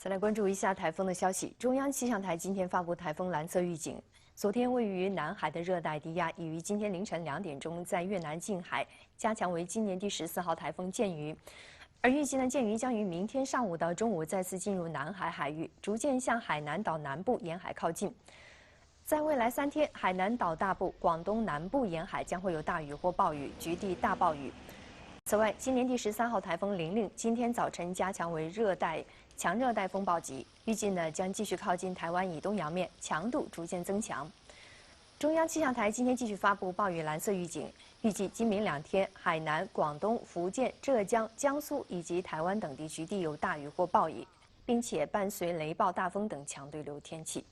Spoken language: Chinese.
再来关注一下台风的消息。中央气象台今天发布台风蓝色预警。昨天位于南海的热带低压已于今天凌晨2点钟在越南近海加强为今年第14号台风剑鱼，而预计剑鱼将于明天上午到中午再次进入南海海域，逐渐向海南岛南部沿海靠近。在未来3天，海南岛大部、广东南部沿海将会有大雨或暴雨，局地大暴雨。此外，今年第13号台风玲玲今天早晨加强为强热带风暴级，预计将继续靠近台湾以东洋面，强度逐渐增强。中央气象台今天继续发布暴雨蓝色预警，预计今明2天，海南、广东、福建、浙江、江苏以及台湾等地局地有大雨或暴雨，并且伴随雷暴、大风等强对流天气。